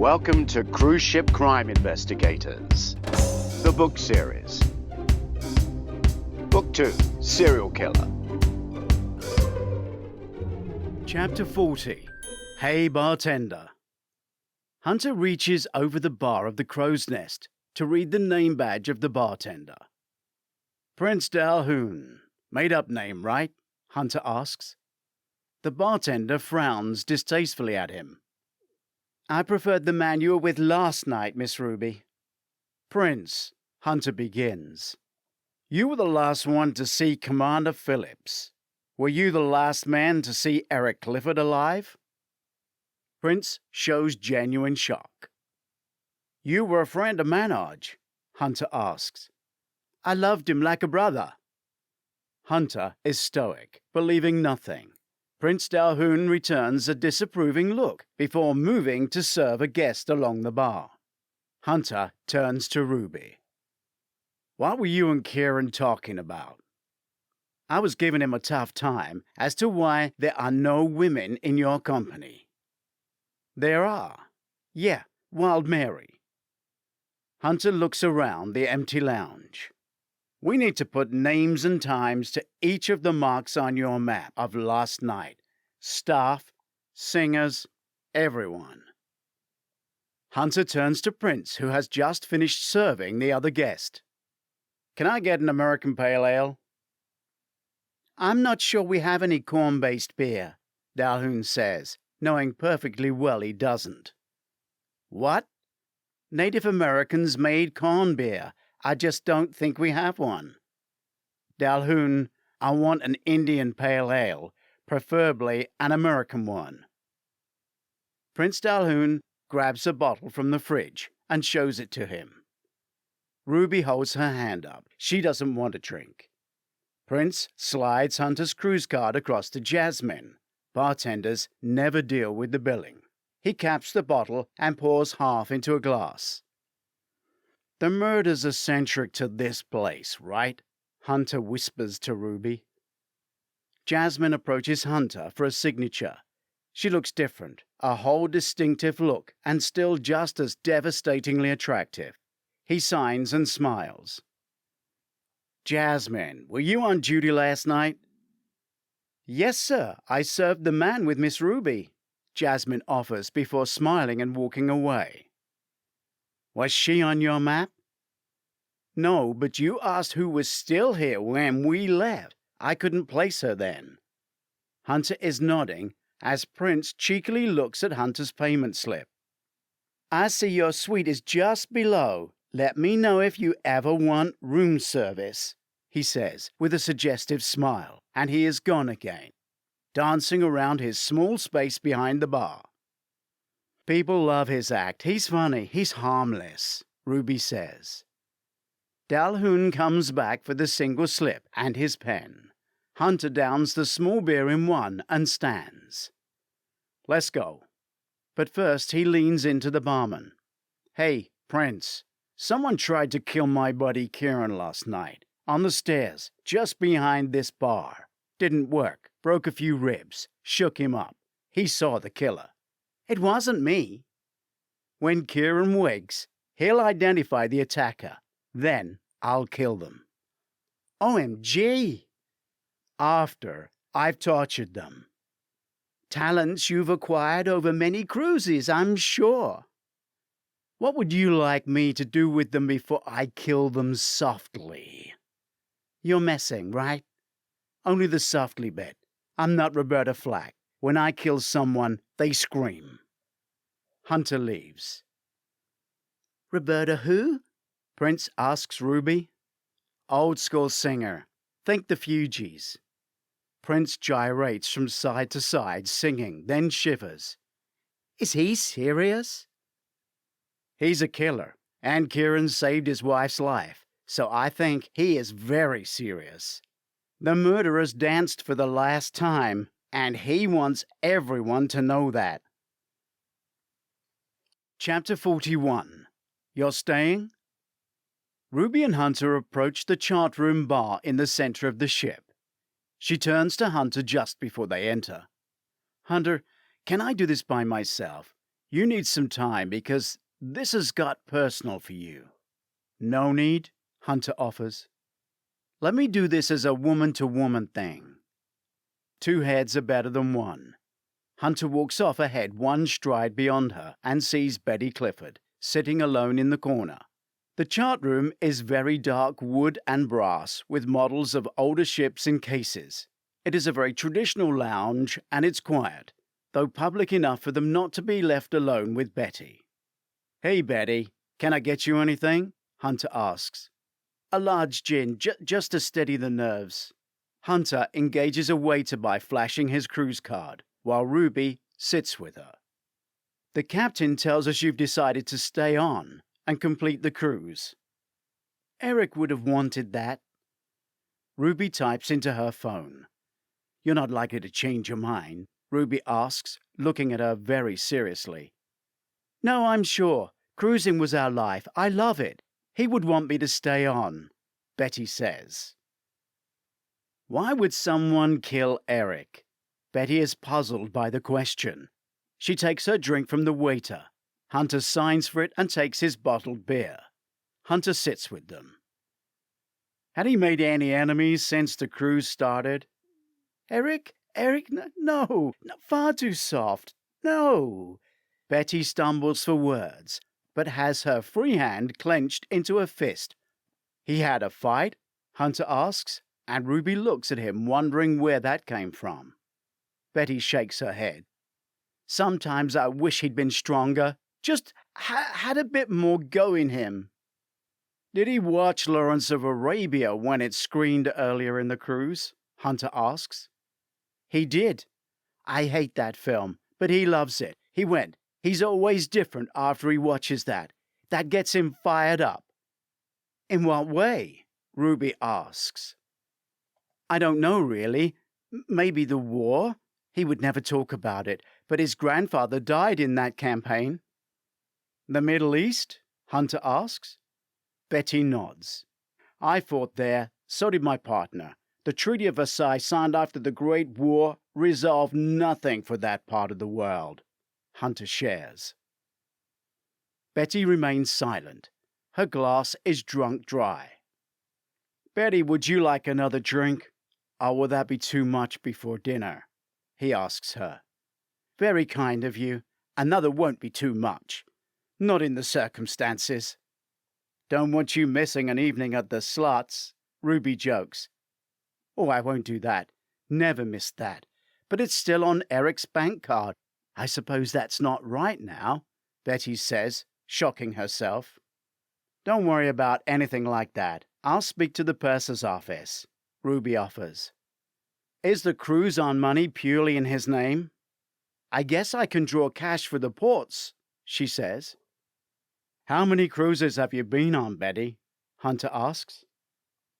Welcome to Cruise Ship Crime Investigators, the book series. Book 2, Serial Killer. Chapter 40, Hey Bartender. Hunter reaches over the bar of the Crow's Nest to read the name badge of the bartender. Prince Dalhoun. Made-up name, right? Hunter asks. The bartender frowns distastefully at him. I preferred the man you were with last night, Miss Ruby. Prince, Hunter begins. You were the last one to see Commander Phillips. Were you the last man to see Eric Clifford alive? Prince shows genuine shock. You were a friend of Manoj, Hunter asks. I loved him like a brother. Hunter is stoic, believing nothing. Prince Dalhoun returns a disapproving look before moving to serve a guest along the bar. Hunter turns to Ruby. What were you and Kieran talking about? I was giving him a tough time as to why there are no women in your company. There are. Yeah, Wild Mary. Hunter looks around the empty lounge. We need to put names and times to each of the marks on your map of last night. Staff, singers, everyone. Hunter turns to Prince, who has just finished serving the other guest. Can I get an American Pale Ale? I'm not sure we have any corn-based beer, Dalhoun says, knowing perfectly well he doesn't. What? Native Americans made corn beer. I just don't think we have one. Dalhoun, I want an Indian Pale Ale, preferably an American one. Prince Dalhoun grabs a bottle from the fridge and shows it to him. Ruby holds her hand up. She doesn't want a drink. Prince slides Hunter's cruise card across to Jasmine. Bartenders never deal with the billing. He caps the bottle and pours half into a glass. The murder's eccentric to this place, right? Hunter whispers to Ruby. Jasmine approaches Hunter for a signature. She looks different, a whole distinctive look, and still just as devastatingly attractive. He signs and smiles. Jasmine, were you on duty last night? Yes, sir. I served the man with Miss Ruby, Jasmine offers before smiling and walking away. Was she on your map? No, but you asked who was still here when we left. I couldn't place her then. Hunter is nodding as Prince cheekily looks at Hunter's payment slip. I see your suite is just below. Let me know if you ever want room service, he says with a suggestive smile, and he is gone again, dancing around his small space behind the bar. People love his act. He's funny. He's harmless, Ruby says. Dalhoun comes back for the single slip and his pen. Hunter downs the small beer in one and stands. Let's go. But first he leans into the barman. Hey, Prince, someone tried to kill my buddy Kieran last night, on the stairs, just behind this bar. Didn't work. Broke a few ribs. Shook him up. He saw the killer. It wasn't me. When Kieran wakes, he'll identify the attacker. Then I'll kill them. OMG! After I've tortured them. Talents you've acquired over many cruises, I'm sure. What would you like me to do with them before I kill them softly? You're messing, right? Only the softly bit. I'm not Roberta Flack. When I kill someone, they scream. Hunter leaves. Roberta who? Prince asks Ruby. Old school singer. Think the Fugees. Prince gyrates from side to side, singing, then shivers. Is he serious? He's a killer, and Kieran saved his wife's life, so I think he is very serious. The murderers danced for the last time, and he wants everyone to know that. Chapter 41. You're staying? Ruby and Hunter approach the chart room bar in the center of the ship. She turns to Hunter just before they enter. Hunter, can I do this by myself? You need some time because this has got personal for you. No need, Hunter offers. Let me do this as a woman-to-woman thing. Two heads are better than one. Hunter walks off ahead one stride beyond her and sees Betty Clifford, sitting alone in the corner. The chart room is very dark wood and brass, with models of older ships in cases. It is a very traditional lounge, and it's quiet, though public enough for them not to be left alone with Betty. "Hey, Betty, can I get you anything?" Hunter asks. "A large gin, just to steady the nerves." Hunter engages a waiter by flashing his cruise card, while Ruby sits with her. "The captain tells us you've decided to stay on and complete the cruise." "Eric would have wanted that." Ruby types into her phone. "You're not likely to change your mind?" Ruby asks, looking at her very seriously. "No, I'm sure. Cruising was our life. I love it. He would want me to stay on," Betty says. Why would someone kill Eric? Betty is puzzled by the question. She takes her drink from the waiter. Hunter signs for it and takes his bottled beer. Hunter sits with them. "Had he made any enemies since the cruise started?" Eric, no, far too soft, no." Betty stumbles for words, but has her free hand clenched into a fist. "He had a fight?" Hunter asks, and Ruby looks at him, wondering where that came from. Betty shakes her head. "Sometimes I wish he'd been stronger, just had a bit more go in him." "Did he watch Lawrence of Arabia when it screened earlier in the cruise?" Hunter asks. "He did. I hate that film, but he loves it. He went. He's always different after he watches that. That gets him fired up." "In what way?" Ruby asks. "I don't know, really. Maybe the war? He would never talk about it, but his grandfather died in that campaign." "The Middle East?" Hunter asks. Betty nods. "I fought there. So did my partner. The Treaty of Versailles, signed after the Great War, resolved nothing for that part of the world." Hunter shares. Betty remains silent. Her glass is drunk dry. "Betty, would you like another drink? Or will that be too much before dinner?" he asks her. "Very kind of you. Another won't be too much. Not in the circumstances." "Don't want you missing an evening at the Sluts," Ruby jokes. "Oh, I won't do that. Never miss that. But it's still on Eric's bank card. I suppose that's not right now," Betty says, shocking herself. "Don't worry about anything like that. I'll speak to the purser's office," Ruby offers. "Is the cruise on money purely in his name?" "I guess I can draw cash for the ports," she says. "How many cruises have you been on, Betty?" Hunter asks.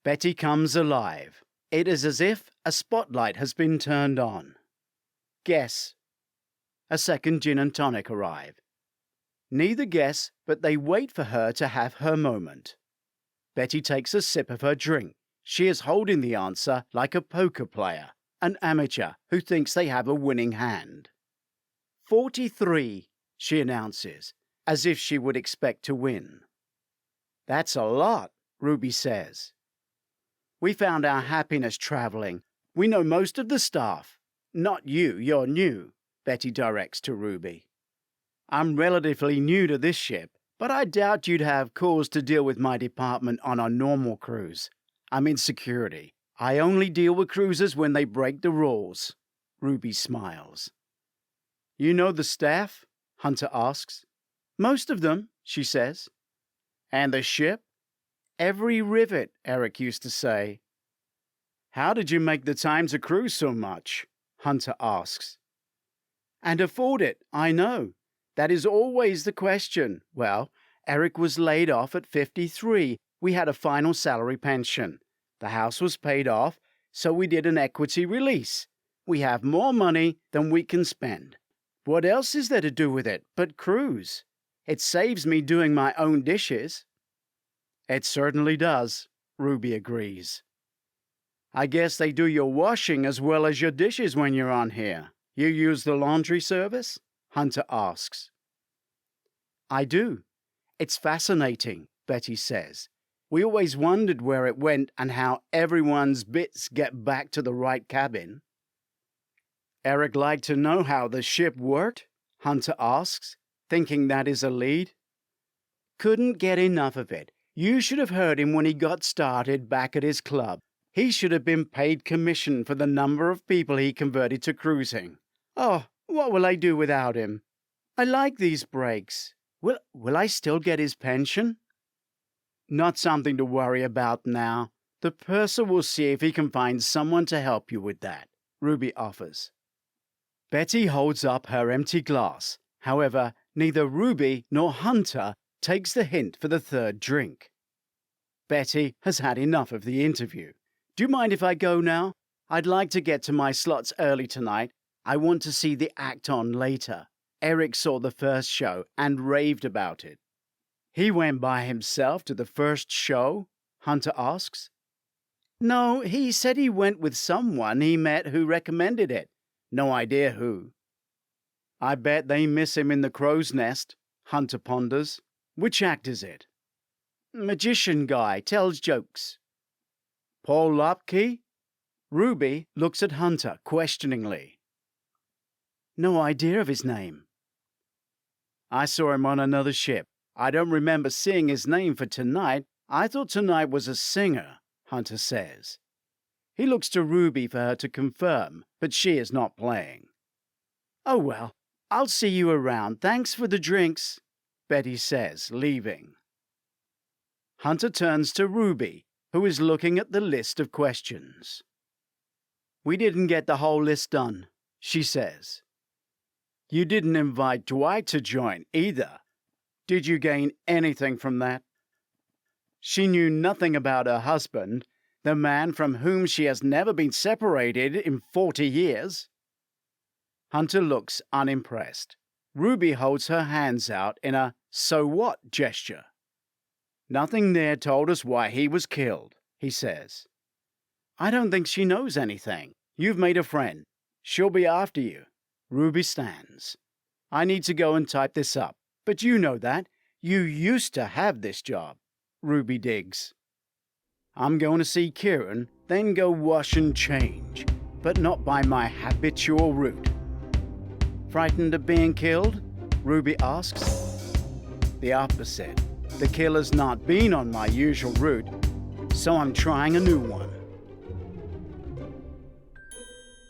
Betty comes alive. It is as if a spotlight has been turned on. "Guess." A second gin and tonic arrive. Neither guess, but they wait for her to have her moment. Betty takes a sip of her drink. She is holding the answer like a poker player, an amateur who thinks they have a winning hand. 43, she announces, as if she would expect to win. "That's a lot," Ruby says. "We found our happiness traveling. We know most of the staff. Not you, you're new," Betty directs to Ruby. "I'm relatively new to this ship, but I doubt you'd have cause to deal with my department on a normal cruise. I'm in security. I only deal with cruisers when they break the rules." Ruby smiles. "You know the staff?" Hunter asks. "Most of them," she says. "And the ship?" "Every rivet," Eric used to say. "How did you make the time to cruise so much?" Hunter asks. "And afford it, I know. That is always the question. Well, Eric was laid off at 53. We had a final salary pension. The house was paid off, so we did an equity release. We have more money than we can spend. What else is there to do with it but cruise? It saves me doing my own dishes." "It certainly does," Ruby agrees. "I guess they do your washing as well as your dishes when you're on here. You use the laundry service?" Hunter asks. I do. It's fascinating, Betty says. We always wondered where it went and how everyone's bits get back to the right cabin. Eric liked to know how the ship worked? Hunter asks, thinking that is a lead. Couldn't get enough of it. You should have heard him when he got started back at his club. He should have been paid commission for the number of people he converted to cruising. Oh, what will I do without him? I like these breaks. Will I still get his pension? Not something to worry about now. The purser will see if he can find someone to help you with that, Ruby offers. Betty holds up her empty glass. However, neither Ruby nor Hunter takes the hint for the third drink. Betty has had enough of the interview. Do you mind if I go now? I'd like to get to my slots early tonight. I want to see the act on later. Eric saw the first show and raved about it. He went by himself to the first show? Hunter asks. No, he said he went with someone he met who recommended it. No idea who. I bet they miss him in the crow's nest, Hunter ponders. Which act is it? Magician guy, tells jokes. Paul Lopke? Ruby looks at Hunter questioningly. No idea of his name. I saw him on another ship. I don't remember seeing his name for tonight. I thought tonight was a singer, Hunter says. He looks to Ruby for her to confirm, but she is not playing. Oh well, I'll see you around. Thanks for the drinks, Betty says, leaving. Hunter turns to Ruby, who is looking at the list of questions. We didn't get the whole list done, she says. You didn't invite Dwight to join either. Did you gain anything from that? She knew nothing about her husband, the man from whom she has never been separated in 40 years. Hunter looks unimpressed. Ruby holds her hands out in a so what gesture. Nothing there told us why he was killed, he says. I don't think she knows anything. You've made a friend. She'll be after you. Ruby stands. I need to go and type this up. But you know that. You used to have this job. Ruby digs. I'm going to see Kieran, then go wash and change. But not by my habitual route. Frightened of being killed? Ruby asks. The opposite. The killer's not been on my usual route, so I'm trying a new one.